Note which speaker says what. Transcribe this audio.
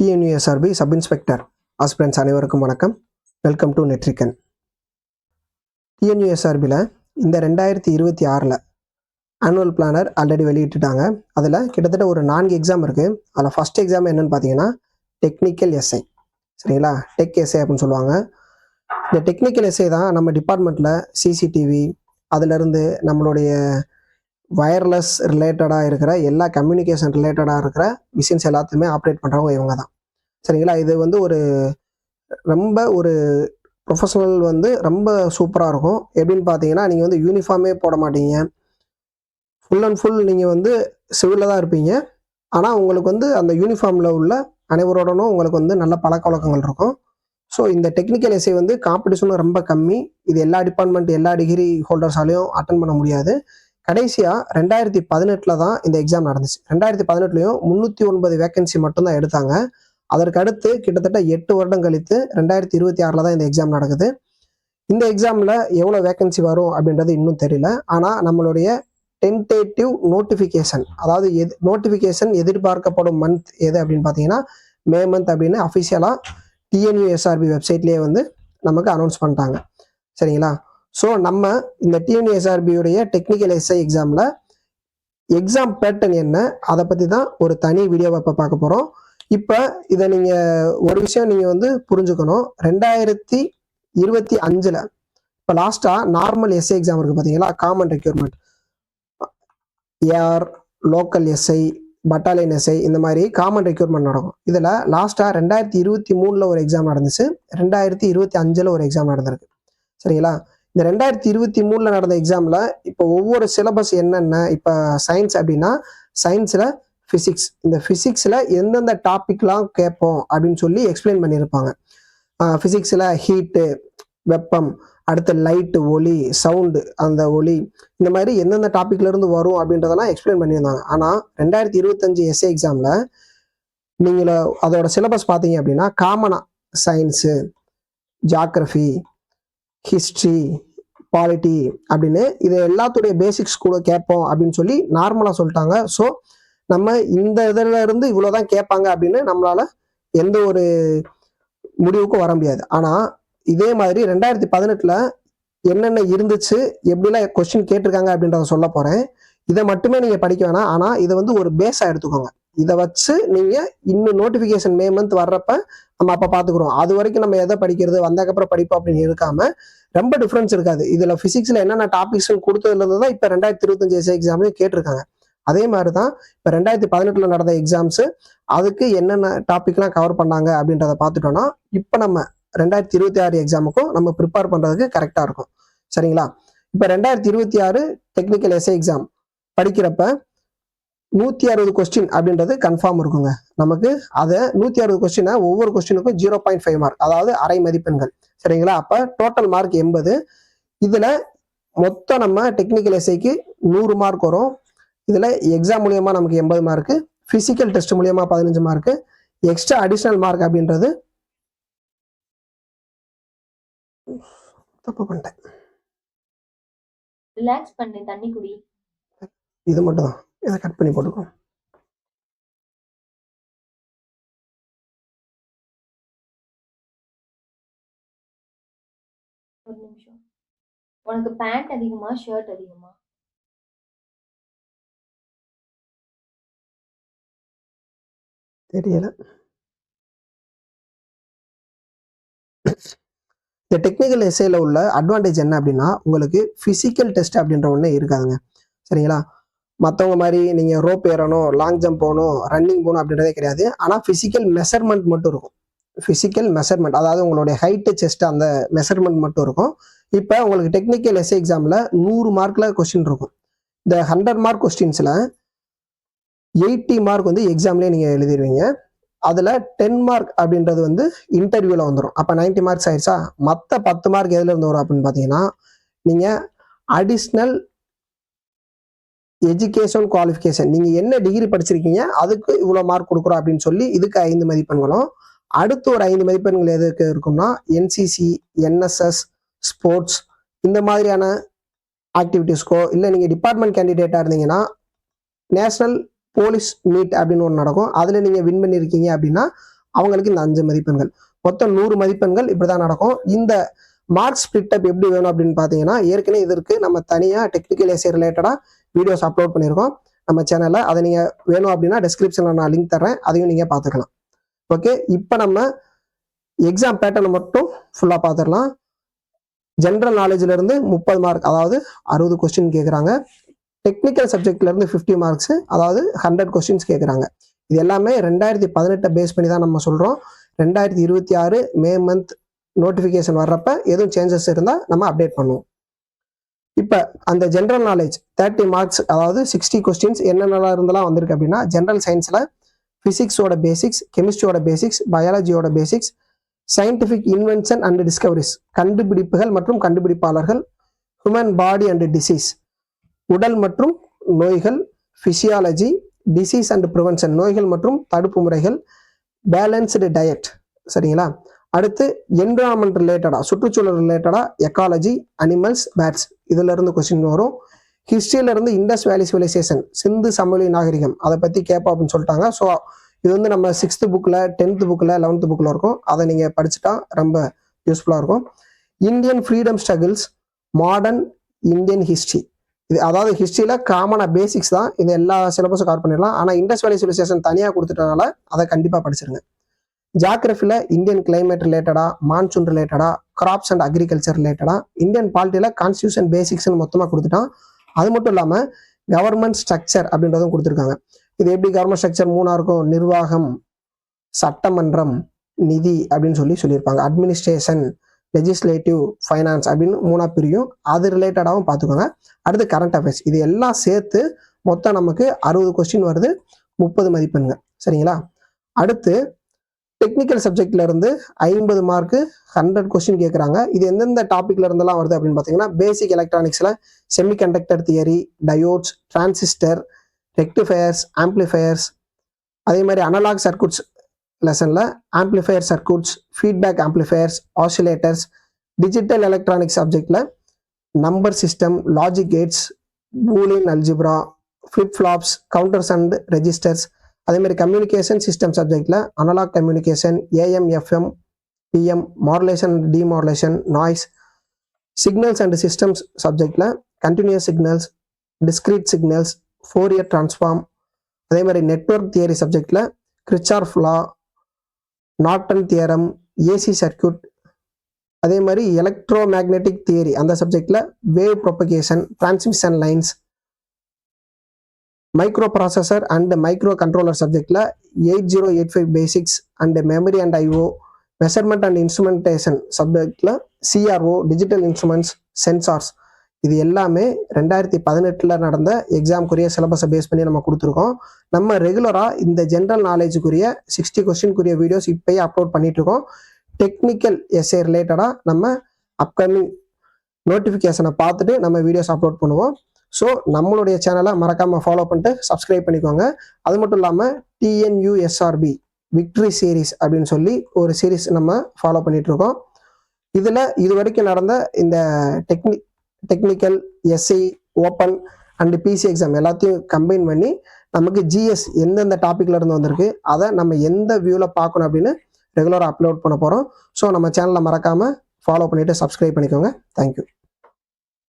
Speaker 1: TNUSRB sub inspector aspirants அனைவருக்கும் வணக்கம். Welcome to நெட்ரிக்கன். TNUSRBயில் இந்த 2026 ஆனுவல் பிளானர் ஆல்ரெடி வெளியிட்டுட்டாங்க. அதில் கிட்டத்தட்ட ஒரு 4 எக்ஸாம் இருக்குது. அதில் ஃபஸ்ட் எக்ஸாம் என்னென்னு பார்த்தீங்கன்னா டெக்னிக்கல் எஸ்ஐ. சரிங்களா, டெக் எஸ்ஐ அப்படின்னு சொல்லுவாங்க. இந்த டெக்னிக்கல் எஸ்ஐ தான் நம்ம டிபார்ட்மெண்ட்டில் சிசிடிவி, அதிலிருந்து நம்மளுடைய வயர்லெஸ் ரிலேட்டடாக இருக்கிற எல்லா கம்யூனிகேஷன் ரிலேட்டடாக இருக்கிற மிஷின்ஸ் எல்லாத்தையுமே ஆப்ரேட் பண்ணுறவங்க இவங்க தான். சரிங்களா, இது வந்து ரொம்ப ப்ரொஃபஷனல் ரொம்ப சூப்பராக இருக்கும். எப்படின்னு பார்த்தீங்கன்னா, நீங்கள் வந்து யூனிஃபார்மே போட மாட்டீங்க, ஃபுல் அண்ட் ஃபுல் நீங்கள் சிவிலில் தான் இருப்பீங்க. ஆனால் உங்களுக்கு அந்த யூனிஃபார்மில் உள்ள அனைவரோடனும் உங்களுக்கு நல்ல பழக்க வழக்கங்கள் இருக்கும். ஸோ இந்த டெக்னிக்கல் எஸ்ஐ காம்படிஷனும் ரொம்ப கம்மி. இது எல்லா டிபார்ட்மெண்ட் எல்லா டிகிரி ஹோல்டர்ஸாலையும் அட்டன் பண்ண முடியாது. கடைசியாக 2018 தான் இந்த எக்ஸாம் நடந்துச்சு. 2018 309 வேக்கன்சி மட்டும்தான் எடுத்தாங்க. அதற்கு அடுத்து கிட்டத்தட்ட 8 வருடம் கழித்து 2026 தான் இந்த எக்ஸாம் நடக்குது. இந்த எக்ஸாமில் எவ்வளோ வேக்கன்சி வரும் அப்படின்றது இன்னும் தெரியல. ஆனால் நம்மளுடைய டென்டேட்டிவ் நோட்டிஃபிகேஷன், அதாவது நோட்டிஃபிகேஷன் எதிர்பார்க்கப்படும் மந்த் எது அப்படின்னு பார்த்தீங்கன்னா மே மந்த் அப்படின்னு அஃபிஷியலாக TNUSRB வெப்சைட்லேயே நமக்கு அனௌன்ஸ் பண்ணிட்டாங்க. சரிங்களா, ஸோ நம்ம இந்த TNUSRBயுடைய டெக்னிக்கல் எஸ்ஐ எக்ஸாமில் எக்ஸாம் பேட்டர்ன் என்ன, அதை பற்றி தான் ஒரு தனி வீடியோவை இப்போ பார்க்க போகிறோம். இப்போ இதை நீங்கள் ஒரு விஷயம் நீங்கள் புரிஞ்சுக்கணும். 2025 இப்போ லாஸ்ட்டாக நார்மல் எஸ்ஐ எக்ஸாம் இருக்குது பார்த்தீங்களா, common recruitment, AR, local SI, battalion SI, இந்த மாதிரி காமன் ரெக்யூர்மெண்ட் நடக்கும். இதில் லாஸ்ட்டாக 2023 ஒரு எக்ஸாம் நடந்துச்சு, 2025 ஒரு எக்ஸாம் நடந்திருக்கு. சரிங்களா, இந்த 2023 நடந்த எக்ஸாமில் இப்போ ஒவ்வொரு சிலபஸ் என்னென்ன, இப்போ சயின்ஸ் அப்படின்னா சயின்ஸில் ஃபிசிக்ஸ், இந்த ஃபிசிக்ஸில் எந்தெந்த டாபிக்லாம் கேட்போம் அப்படின்னு சொல்லி எக்ஸ்பிளைன் பண்ணியிருப்பாங்க. ஃபிசிக்ஸில் ஹீட்டு, வெப்பம், அடுத்து லைட்டு, ஒளி, சவுண்டு, அந்த ஒளி, இந்த மாதிரி எந்தெந்த டாப்பிக்லேருந்து வரும் அப்படின்றதெல்லாம் எக்ஸ்பிளைன் பண்ணியிருந்தாங்க. ஆனால் 2025 எஸ்ஏ எக்ஸாமில் நீங்கள் அதோட சிலபஸ் பார்த்தீங்க அப்படின்னா காமனாக சயின்ஸு, ஜியாகிரஃபி, ஹிஸ்ட்ரி, பாலிட்டி அப்படின்னு இது எல்லாத்துடைய பேசிக்ஸ் கூட கேட்போம் அப்படின்னு சொல்லி நார்மலாக சொல்லிட்டாங்க. ஸோ நம்ம இந்த இதில் இருந்து இவ்வளோதான் கேட்பாங்க அப்படின்னு நம்மளால எந்த ஒரு முடிவுக்கும் வர முடியாது. ஆனால் இதே மாதிரி 2018 என்னென்ன இருந்துச்சு, எப்படிலாம் கொஸ்டின் கேட்டிருக்காங்க அப்படின்றத சொல்ல போகிறேன். இதை மட்டுமே நீங்கள் படிக்க வேணாம், ஆனால் இதை ஒரு பேஸாக எடுத்துக்கோங்க. இதை வச்சு நீங்கள் இன்னும் நோட்டிஃபிகேஷன் மே மந்த் வர்றப்ப நம்ம அப்போ பார்த்துக்குறோம். அது வரைக்கும் நம்ம எதை படிக்கிறது, வந்ததுக்கப்புறம் படிப்போம் அப்படின்னு இருக்காம ரொம்ப டிஃப்ரென்ஸ் இருக்காது. இதில் ஃபிசிக்ஸில் என்னென்ன டாபிக்ஸ் கொடுத்ததுலேருந்து தான் இப்போ 2025 எஸ்ஏ எக்ஸாம்லேயும் கேட்டிருக்காங்க. அதே மாதிரி தான் இப்போ 2018 நடந்த எக்ஸாம்ஸு அதுக்கு என்னென்ன டாபிக்லாம் கவர் பண்ணாங்க அப்படின்றத பார்த்துட்டோன்னா இப்போ நம்ம 2026 எக்ஸாமுக்கும் நம்ம ப்ரிப்பேர் பண்ணுறதுக்கு கரெக்டாக இருக்கும். சரிங்களா, இப்போ 2026 டெக்னிக்கல் எஸ்ஏ எக்ஸாம் படிக்கிறப்ப 160 கொஸ்டின் அப்படின்றது கன்ஃபார்ம் இருக்குங்க நமக்கு. அதை 160 கொஸ்டினை ஒவ்வொரு கொஸ்டினுக்கும் 0.5 மார்க், அதாவது அரை மதிப்பெண்கள். சரிங்களா, அப்போ டோட்டல் மார்க் 80. இதில் மொத்தம் நம்ம டெக்னிக்கல் எஸ்ஐக்கு 100 மார்க் வரும். இதில் எக்ஸாம் மூலியமாக நமக்கு 80 மார்க்கு, ஃபிசிக்கல் டெஸ்ட் மூலியமாக 15 மார்க்கு, எக்ஸ்ட்ரா அடிஷ்னல் மார்க் அப்படின்றது தப்பு பண்ணிட்டேன்,
Speaker 2: ரிலாக்ஸ் பண்ணு, தண்ணி குடி.
Speaker 1: இது மட்டும் தான், இதை கட் பண்ணி போட்டுக்கோ.
Speaker 2: ஒரு நிமிஷம். உனக்கு பேண்ட் அதிகமா ஷர்ட் அதிகமா?
Speaker 1: தெரியல. இந்த டெக்னிக்கல் எஸ்ஐல உள்ள அட்வான்டேஜ் என்ன அப்படின்னா உங்களுக்கு ஃபிசிக்கல் டெஸ்ட் அப்படின்ற ஒன்றே இருக்காதுங்க. சரிங்களா, மற்றவங்க மாதிரி நீங்கள் ரோப் ஏறணும், லாங் ஜம்ப் போகணும், ரன்னிங் போகணும் அப்படின்றதே கிடையாது. ஆனால் ஃபிசிக்கல் மெஷர்மெண்ட் மட்டும் இருக்கும். ஃபிசிக்கல் மெஷர்மெண்ட், அதாவது உங்களுடைய ஹைட்டு, செஸ்ட், அந்த மெஷர்மெண்ட் மட்டும் இருக்கும். இப்போ உங்களுக்கு டெக்னிக்கல் எஸ்ஐ எக்ஸாமில் 100 மார்க்கில் கொஸ்டின் இருக்கும். இந்த 100 மார்க் கொஸ்டின்ஸில் 80 மார்க் எக்ஸாம்லேயே நீங்கள் எழுதிடுவீங்க. அதில் 10 மார்க் அப்படின்றது இன்டர்வியூவில் வந்துடும். அப்போ 90 மார்க்ஸ் ஆயிடுச்சா. மற்ற 10 மார்க் எதுலேருந்து வரும் அப்படின்னு பார்த்தீங்கன்னா நீங்கள் அடிஷ்னல் எஜுகேஷன் குவாலிஃபிகேஷன், நீங்கள் என்ன டிகிரி படிச்சிருக்கீங்க அதுக்கு இவ்வளோ மார்க் கொடுக்குறோம் அப்படின்னு சொல்லி இதுக்கு 5 மதிப்பெண்களும், அடுத்து ஒரு 5 மதிப்பெண்கள் எதுக்கு இருக்கும்னா என்சிசி, என்எஸ்எஸ், ஸ்போர்ட்ஸ், இந்த மாதிரியான ஆக்டிவிட்டீஸ்க்கோ, இல்லை நீங்கள் டிபார்ட்மெண்ட் கேண்டிடேட்டாக இருந்தீங்கன்னா நேஷனல் போலீஸ் மீட் அப்படின்னு ஒன்று நடக்கும். அதில் நீங்கள் வின் பண்ணியிருக்கீங்க அப்படின்னா அவங்களுக்கு இந்த 5 மதிப்பெண்கள். மொத்தம் 100 மதிப்பெண்கள் இப்படி தான் நடக்கும். இந்த மார்க் ஸ்பிளிட் அப் எப்படி வேணும் அப்படின்னு பார்த்தீங்கன்னா, ஏற்கனவே இதற்கு நம்ம தனியாக டெக்னிக்கல் எஸ்ஏ ரிலேட்டடாக வீடியோஸ் அப்லோட் பண்ணியிருக்கோம் நம்ம சேனலில். அதை நீங்கள் வேணும் அப்படின்னா டிஸ்கிரிப்ஷனில் நான் லிங்க் தர்றேன், அதையும் நீங்கள் பார்த்துக்கலாம். ஓகே, இப்போ நம்ம எக்ஸாம் பேட்டர்னை மட்டும் ஃபுல்லாக பார்த்துடலாம். ஜென்ரல் நாலேஜ்லேருந்து 30 மார்க், அதாவது 60 கொஸ்டின் கேட்குறாங்க. டெக்னிக்கல் சப்ஜெக்ட்லேருந்து 50 மார்க்ஸ், அதாவது 100 கொஸ்டின்ஸ் கேட்குறாங்க. இது எல்லாமே 2018 பேஸ் பண்ணி தான் நம்ம சொல்கிறோம். 2026 மே மந்த் நோட்டிஃபிகேஷன் வர்றப்ப எதுவும் சேஞ்சஸ் இருந்தால் நம்ம அப்டேட் பண்ணுவோம். இப்போ அந்த ஜென்ரல் நாலேஜ் 30 மார்க்ஸ், அதாவது 60 கொஸ்டின்ஸ் என்னென்னலாம் இருந்தெல்லாம் வந்திருக்கு அப்படின்னா, ஜென்ரல் சயின்ஸில் ஃபிசிக்ஸோட பேசிக்ஸ், கெமிஸ்ட்ரியோட பேசிக்ஸ், பயாலஜியோட basics, scientific invention and discoveries, கண்டுபிடிப்புகள் மற்றும் கண்டுபிடிப்பாளர்கள், ஹியூமன் பாடி அண்ட் டிசீஸ், உடல் மற்றும் நோய்கள், ஃபிசியாலஜி, டிசீஸ் அண்ட் ப்ரிவென்ஷன், நோய்கள் மற்றும் தடுப்பு முறைகள், பேலன்ஸ்டு டயட். சரிங்களா? அடுத்து என்விரான்மெண்ட் ரிலேட்டடாக, சுற்றுச்சூழல் ரிலேட்டடாக எக்காலஜி, அனிமல்ஸ், பேட்ஸ், இதுல இருந்து கொஸ்டின் வரும். ஹிஸ்ட்ரியிலிருந்து இண்டஸ் வேலி சிவிலைசேஷன், சிந்து சமவெளி நாகரிகம், அதை பற்றி கேட்போம் அப்படின்னு சொல்லிட்டாங்க. ஸோ இது வந்து நம்ம 6th புக்கில், 10th புக்கில், 11th புக்கில் இருக்கும். அதை நீங்கள் படிச்சுட்டா ரொம்ப யூஸ்ஃபுல்லாக இருக்கும். Indian freedom struggles, modern Indian history, இது அதாவது ஹிஸ்ட்ரியில் காமனாக பேசிக்ஸ் தான், இது எல்லா சிலபஸும் கவர் பண்ணிடலாம். ஆனால் இண்டஸ் வேலி சிவிலைசேஷன் தனியாக கொடுத்துட்டனால அதை கண்டிப்பாக படிச்சிருங்க. ஜியாகிரஃபியில் இந்தியன் கிளைமேட் ரிலேட்டடாக, மான்சூன் ரிலேட்டடாக, கிராப்ஸ் அண்ட் அக்ரிகல்ச்சர் ரிலேட்டடாக, இந்தியன் பாலிட்டியில் கான்ஸ்டியூஷன் பேசிக்ஸ்னு மொத்தமாக கொடுத்துட்டான். அது மட்டும் இல்லாமல் கவர்மெண்ட் ஸ்ட்ரக்சர் அப்படின்றதும் கொடுத்துருக்காங்க. இது எப்படி கவர்மெண்ட் ஸ்ட்ரக்சர் 3ஆக இருக்கும்? நிர்வாகம், சட்டமன்றம், நிதி அப்படின்னு சொல்லியிருப்பாங்க. அட்மினிஸ்ட்ரேஷன், லெஜிஸ்லேட்டிவ், ஃபைனான்ஸ் அப்படின்னு 3ஆக பிரியும். அது ரிலேட்டடாகவும் பார்த்துக்கோங்க. அடுத்து கரண்ட் அஃபேர்ஸ், இது எல்லாம் சேர்த்து மொத்தம் நமக்கு 60 கொஸ்டின் வருது, 30 மதிப்பெண்கள். சரிங்களா? அடுத்து டெக்னிக்கல் சப்ஜெக்ட்ல இருந்து 50 மார்க்கு 100 கொஸ்டின் கேட்குறாங்க. இது எந்தெந்த டாபிக்ல இருந்தெல்லாம் வருது அப்படின்னு பார்த்தீங்கன்னா, பேசிக் எலக்ட்ரானிக்ஸில் semiconductor theory, diodes, transistor, rectifiers, amplifiers, அதே மாதிரி அனலாக் சர்க்யூட்ஸ் லெசனில் amplifier circuits, feedback amplifiers, oscillators, digital electronics சப்ஜெக்டில் number system, logic gates, Boolean algebra, flip flops, counters and registers, அதே மாதிரி கம்யூனிகேஷன் சிஸ்டம் சப்ஜெக்டில் analogue communication, AM, FM, PM, modulation and demodulation, noise, signals and systems சப்ஜெக்டில் continuous signals, discrete signals, Fourier transform, அதே மாதிரி network theory சப்ஜெக்டில் Kirchhoff law, Norton theorem, AC circuit, அதே மாதிரி electro magnetic theory அந்த சப்ஜெக்டில் wave propagation, transmission lines, micro processor and micro controller சப்ஜெக்டில் 8085 basics and memory and IO, measurement and instrumentation சப்ஜெக்டில் CRO, digital instruments, sensors. இது எல்லாமே 2018 நடந்த எக்ஸாம்க்குரிய சிலபஸை பேஸ் பண்ணி நம்ம கொடுத்துருக்கோம். நம்ம ரெகுலராக இந்த ஜென்ரல் நாலேஜுக்குரிய 60 கொஸ்டின்குரிய வீடியோஸ் இப்போயே அப்லோட் பண்ணிட்டு இருக்கோம். டெக்னிக்கல் எஸ்ஏ ரிலேட்டடாக நம்ம அப்கமிங் நோட்டிஃபிகேஷனை பார்த்துட்டு நம்ம வீடியோஸ் அப்லோட் பண்ணுவோம். ஸோ நம்மளுடைய சேனலை மறக்காமல் ஃபாலோ பண்ணிட்டு சப்ஸ்கிரைப் பண்ணிக்கோங்க. அது மட்டும் இல்லாமல் டிஎன்யூஎஸ்ஆர்பி விக்ட்ரி சீரீஸ் அப்படின்னு சொல்லி ஒரு சீரீஸ் நம்ம ஃபாலோ பண்ணிகிட்ருக்கோம். இதில் இது வரைக்கும் நடந்த இந்த technical, SI, open and PC exam எல்லாத்தையும் கம்பைன் பண்ணி நமக்கு ஜிஎஸ் எந்தெந்த டாப்பிக்ல இருந்து வந்திருக்கு அதை நம்ம எந்த வியூவில் பார்க்கணும் அப்படின்னு ரெகுலராக அப்லோட் பண்ண போகிறோம். ஸோ நம்ம சேனலை மறக்காமல் ஃபாலோ பண்ணிவிட்டு சப்ஸ்கிரைப் பண்ணிக்கோங்க. தேங்க்யூ.